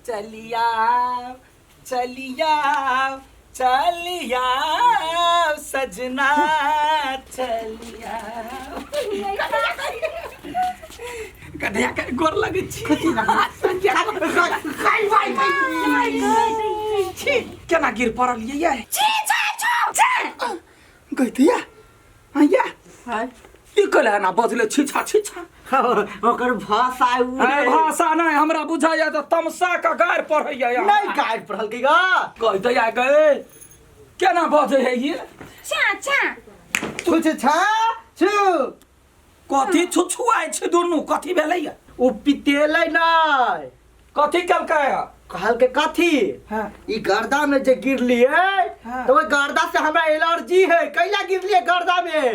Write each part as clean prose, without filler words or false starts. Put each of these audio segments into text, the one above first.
चलिया चलिया चलिया सजना चलिया कन्हैया के गोर लगे छी केना गिर पड़ल ये गइतिया आया हाय ई कले ना बजले छीछा छीछा ओकर भाषा भाषा नहीं हमरा बुझाया तो तमसा का गार पढ़ैया नहीं गार पढ़ल के गा गइतिया गए केना बजे है ये छा छा छु छु छा छु कथी छुछुआइ छै दुनु कथी भेलैया ओ पितेलै नहीं कथी केलकै कहल के कथी हां ई गर्दा में जे गिरलिए तो ओइ गर्दा से हमरा एलर्जी है कैला गिरलिए गर्दा में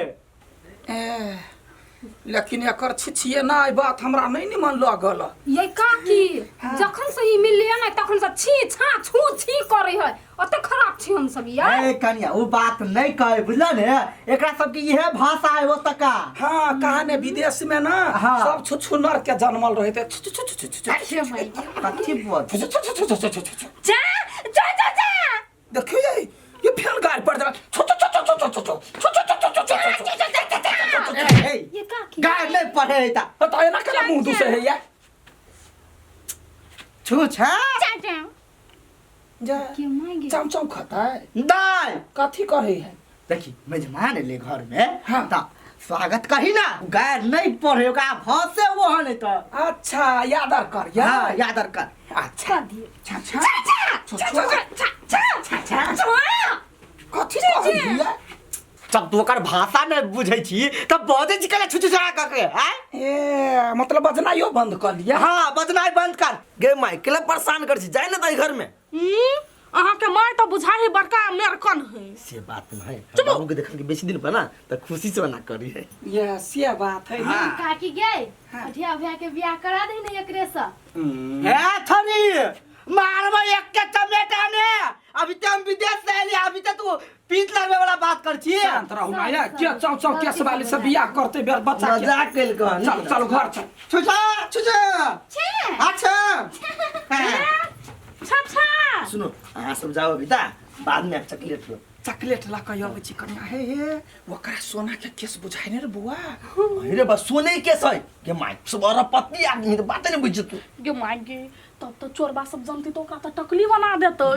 लेकिन एकर छिछिए ना बात हमरा नहीं निमन लागल ये काकी जखन से ई मिललिए ना तखन से छी छा छू छी करे है ओते खराब छी हम सब यार ए कनिया ओ बात नहीं कहे बुझला ने एकरा सब के इहे भाषा है ओतका हां कहाने विदेश में ना सब छुछुनर के जन्मल रहे थे अरे भाई कथी बोल जा जा जा जा देखिए ये फेल गार पड़ जा ये काकी गार नहीं पढ़े ता बताए ना केना मुंह दूसे है ये छु छा जा जा क्यों मांगे चमचम खाता है नहीं कथी करे है देखी मेजमान ले घर में हाँ। ता स्वागत कही ना गार नहीं पढ़े का भाषे वो है तो अच्छा यादर कर या हां याद कर अच्छा दिए छा कथी कहलिया जब तू ओकर भाषा नहीं बुझै छी तब बजे छी कला छुछु छड़ा क के हैं ए मतलब बजनाइयो बंद कर लिया हां बजनाई बंद कर गे माई केला परेशान कर छी जाय ना तई घर में अहाँ के माय तो बुझा है बड़का मेरकन है से बात नहीं है बाबू के देखन के बेसी दिन बना त खुशी से ना करी है ये से बात है ना काकी गए अठिया भैया के बियाह करा दे ना एकरे से ए थनी मारवा एक के टमेटा ने अभी तो हम विदेश से आली अभी तो तू पीत लगवे वाला बात कर छी शांत रहू माया के चाव चाव केस वाले से बियाह करते बेर बच्चा के मजाक केल को चल चल घर चल छुछा छुछा छे अच्छा छा सुनो हां समझाओ बेटा बाद में चॉकलेट लो चॉकलेट ला के आवे छी कन्या हे ओकरा सोना के केस बुझाइ ने रे बुआ अरे बस सोने के सही के माई सुबह पत्नी आदमी तो बात नहीं बुझ तू गे मांगे तब तो चोरबा सब जानती तो का टकली बना देतै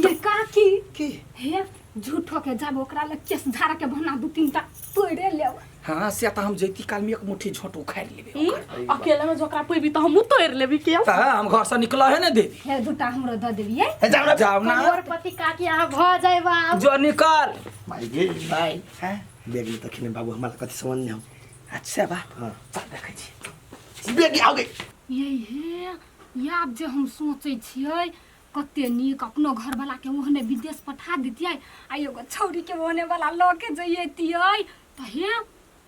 ये काकी की हे झूठो के जब ओकरा ले केस झाड़ा के बना दू तीन टा तोड़े लेव हां से त हम जैती काल में एक मुट्ठी झोट उखाड़ लेबे अकेले में जोकरा पैबी तो हम तोड़ लेबी के त हम घर से निकला है ने देवी हे दूटा हमरो द देबिए जाओ ना करोड़पति काकी आ भ जाइबा जो निकाल माई गे भाई हैं बेगली तखने बाबू हमरा कथि समझ नहीं अच्छा बा हां चल देखै छी बेगी आओगे ये हे याद जे हम सोचै छियै कते नीक अपनो घर वाला के ओहने विदेश पठा दितियै आ एगो छौरी के ओहने वाला ल के जइतियै त हे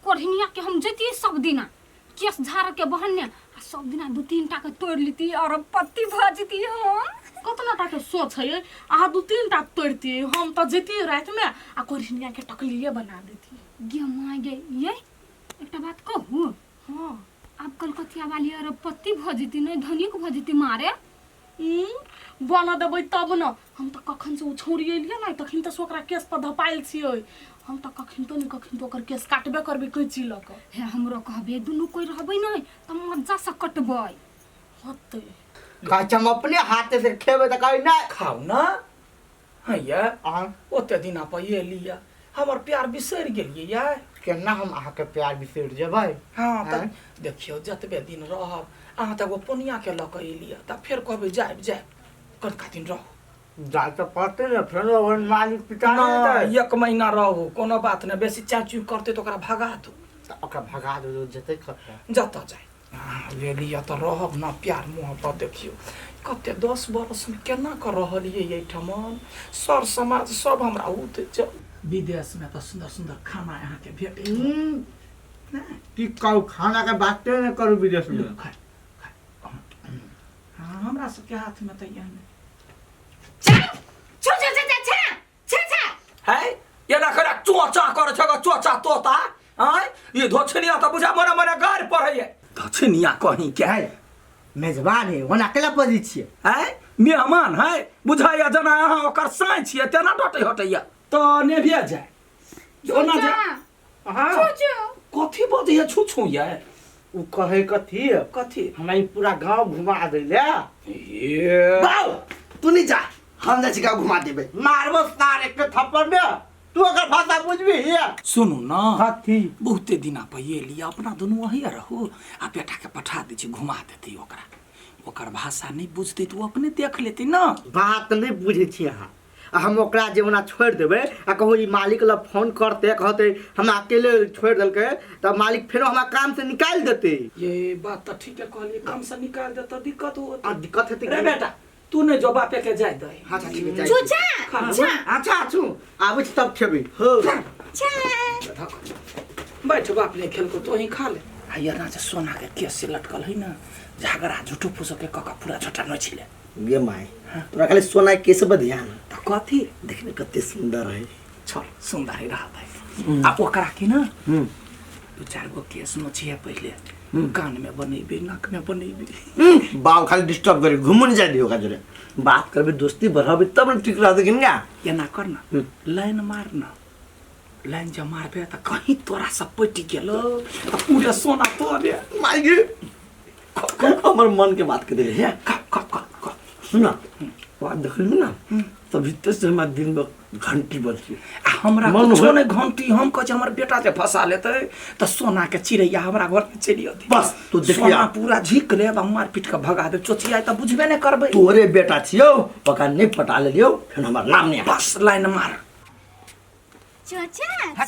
कोढ़िनिया के हम जइतियै सब दिना केस झाड़ के बहने आ सब दिना दू तीन टा के तोड़ लेती और पत्ती भजती हम कतना टा के सोच है आ दू तीन टा तोड़ती हम तो जेती रात में आ कोरिनिया के टकलिए बना देती गे माय गे ये एकटा बात कहू हां अब कलकतिया वाली और पत्ती भजती नहीं धनिक भजती मारे बना देबै तब न हम तो कखन से छोड़ी एलिए ना तखन तो सोकरा केस पर धपाइल छियै हम तो कखन तो ओकर केस काटबे करबे कैची लक हे हमरो कहबे दुनु कोई रहबै नहीं त मजा से कटबै होतै काच हम अपने हाथ से खेबे त कहि ना खाओ ना हैया ओते दिना पर ये लिया हमर प्यार बिसर गेलिए यार केना हम आहा के प्यार बिसर जेबै हां त देखियो जतबे दिन रहब अहाँ त वो पुनिया के लक एलिया त फिर कहबे जाय कनका दिन रहो जा त पड़ते न फिर वन मालिक पिता ना नहीं एक महीना रहो कोनो बात न बेसी चाचू करते तो ओकरा भगा दो त ओकरा भगा दो जते करते जत जाय ये लिया त रहब ना प्यार मोहब्बत देखियो कते 10 बरस में केना कर रहलिए ये ठमन सर समाज सब हमरा उते विदेश में तो सुंदर सुंदर खाना यहाँ के भेटे की कहू खाना के बात नहीं करू विदेश में हाँ हमरा सबके हाथ में तो ये है ये ना करे चोचा करे छगा चोचा तोता हैं ये धोछनिया तो बुझा मने मने गार पर है धोछनिया कहीं के है मेजबान है ओना अकेला पजी छियै है मेहमान है बुझाइया जना अहाँ ओकर साँइ छियै तेना डटै हटैया तऽ नेभिया जाय ओना जा हाँ कथी बजैया छू छू ये उ कहे कथी कथी हमरा ई पूरा गांव घुमा दैले ये बाऊ तू नहीं जा हम जा गांव घुमा देबे मारबो सार एक थप्पड़ में तू अगर भाषा बुझबी है सुनू ना कथी बहुते दिना पहिले लिया अपना दुनू वही रहू आ बेटा के पठा दै छी घुमा देती ओकरा ओकर भाषा नहीं बुझते तो अपने देख लेती ना बात नहीं बुझे छी अहाँ हम ओकरा जे ओना छोड़ देबे आ कहू ई मालिक ला फोन करते कहते हम अकेले छोड़ देलके तब मालिक फिर हमरा काम से निकाल देते ये बात तो ठीक है कहलिए काम से निकाल दे तो दिक्कत हो आ दिक्कत है रे बेटा तू ने जो बापे के जाय दे हां ठीक है चूचा अच्छा छु आबै छी तब खेबे हो बैठ बाप ने खेल को तो ही खा ले आइया ना से सोना के केस से लटकल है ना झगड़ा झूठो फूसो के कका पूरा छोटा न छिले गे माय तोरा खाली सोना केस पर ध्यान त कथी देखने कते सुंदर है छोर सुंदर है रहत है आ ओकरा के ना दो चार गो केस न छिए पहिले कान में बनेबे नाक में बनेबे बाव खाली डिस्टर्ब करे घुमन जा दियो का जरे बात करबे दोस्ती बढ़ाबे तब न ठीक रहत कि ना ये ना करना लाइन मारना लाइन जब मारबे त कहीं तोरा सब पटी गेलो त पूरे सोना तोरे माय गे हमर मन के बात कर दे है का सुना बात देखली ना तभी तो से हमार दिन में घंटी बजती हमरा मन कुछो हो- नहीं घंटी हम कह हमर बेटा के फंसा लेते त सोना के चिड़ैया हमरा घर में चली आती बस, तू देखिया। सोना पूरा झिक ले मार पीट के भगा दे चोचिया त बुझबे नहीं करबे तोरे बेटा छियो पका नहीं पटा ले लियो फिर हमार नाम नहीं बस लाइन मार चूचा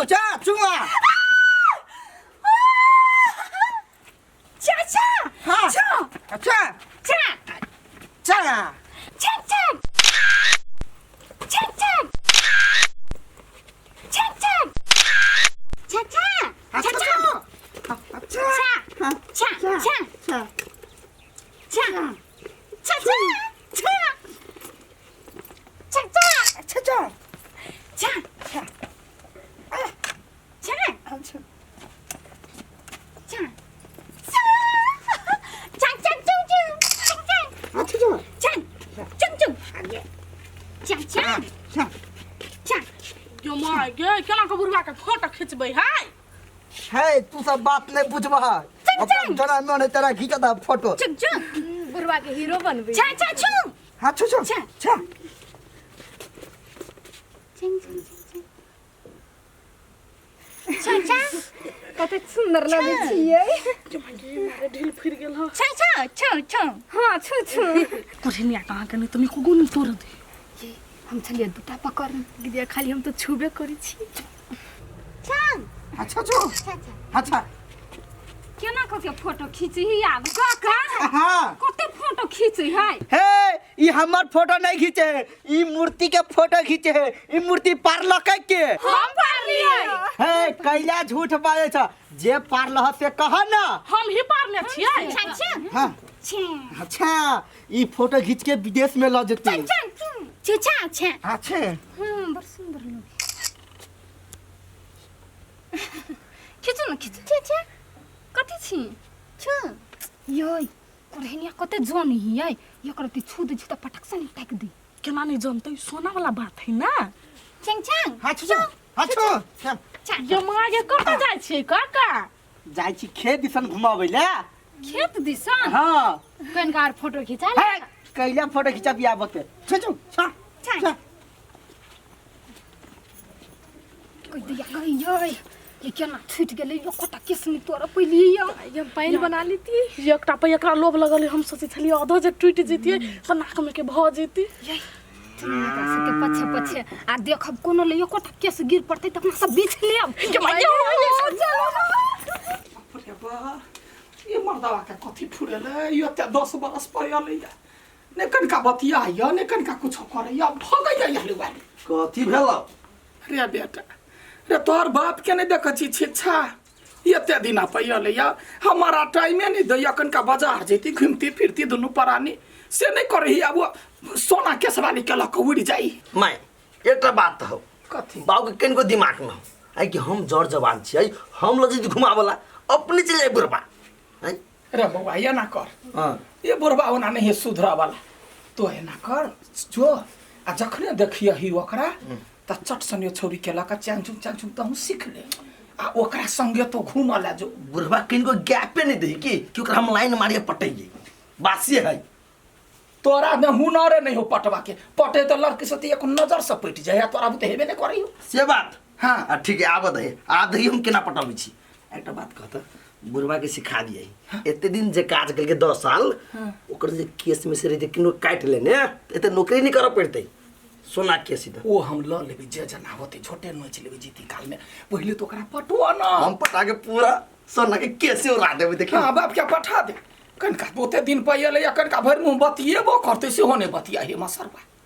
चा चुआ चाचा हां चा अच्छा चा चा चा चा चा चा चा चा यो माय गे केना के बुढ़वा के फोटो खिंचबै हाय है तू सब बात नहीं बुझबा अपना जना में नहीं तेरा खींचा था फोटो बुढ़वा के हीरो बनबे चा चा छु हां छु छु चा। चा चाचा कते सुंदर लगे छियै मारे ढील फिर गेल ह छा छा छु छु हां छु छु कोठिनिया कहाँ के नहीं तनी को गुन तोड़ दे हम छलिए दुटा पकड़ गिदिया खाली हम तो छुबे करै छी छा अच्छा छु अच्छा केना कके फोटो खींची ही आब काका हां कते फोटो खींची है हे ई हमर फोटो नहीं खींचे ई मूर्ति के फोटो खींचे है ई मूर्ति पार लकै के हम पारलिए हे कैला झूठ बाजे छ जे पार लह से कह ना हम ही पारने छियै छा हां छा अच्छा ई फोटो खींच के विदेश में ल जेते छा छा छा अच्छा बड़ सुंदर लगे खींचो न खींचो छा कति छी छ योय कोरहनिया कते जन हियै एकरा ती छू दे छी त पटक से निटाक दे केना नहीं जानते सोना वाला बात है ना चंग चंग अच्छा अच्छा छा यो माय गे कतऽ जाइ छियै काका जाय छी खेत दिसन घुमाबै ले खेत दिसन हां कनकार फोटो खिचा ले हे कैला फोटो खींचा बिया बते छछु छा छा कोइ दिया गई योय ये केना छूट गेलै यो कोटा किसनी तोरा पहिले ये पानी बना लेती एकटा पे एकरा लोभ लगल है, हम सोचे छलिए आधा जे टूट जतिए त नाक में के भ जेती के पछे पछे आ देखब कोनो ले यो कोटा केस गिर पड़तै त अपना सब बीच लेब के अरे बा ये मर्दावा के कथी फुरेले यो त 10 बरस पहिले या ने कनका बतिया या ने कनका कुछ करे या भगै या हलुआ कथी भेलो रे बेटा रे तोर बाप के नहीं देख छी छिछा ये दिन पहिले या हमारा टाइमे नहीं दैया कनका बाजार जेती घूमती फिरती दोनों परानी से नहीं करही अब सोना केस वाली के लक उड़ जाई मैं एकटा बात हो कथी बाबू के किनको दिमाग में आई कि हम जड़ जवान छियै हम ल जदी घुमावला अपने चले जाए बुरबा हैं रे बउआ ये ना कर हाँ ये बुढ़वा ओना नहीं सुधरा वाला तो है ना कर जो आ जखने देखिए ही ओकरा त चट सन यो छोरी के लका च्याङचुङ त हम सीख ले आ ओकरा संगे तो घूमला जो बुढ़वा किनको गैपे नहीं दे कि ओकरा हम लाइन मारिए पटैये बासी है तोरा में हुनरे नहीं हो पटवा के पटे तो लड़की से एक नजर से पट जाए तोरा तो हेबे नहीं करी से बात हाँ ठीक है आब दही हम केना पटाबै छी एकटा बात कहता बुढ़वा के सिखा दिए एते दिन जे काज करके 10 साल ओकर जे केस में से रही किनो काट लेने एते नौकरी नहीं करऽ पड़तै सोना के सीधा ओ हम ल लेबे जे जना होते छोटे नोच लेबे जीती काल में पहले तो ओकरा पटवा ना हम पटा के पूरा सोना के केसे उड़ा देबै देखिए हाँ बाप क्या पठा दे कनका ओते दिन पहिले या कनका भर मुंह बतिएबो करते से होने बतिया हे मसरवा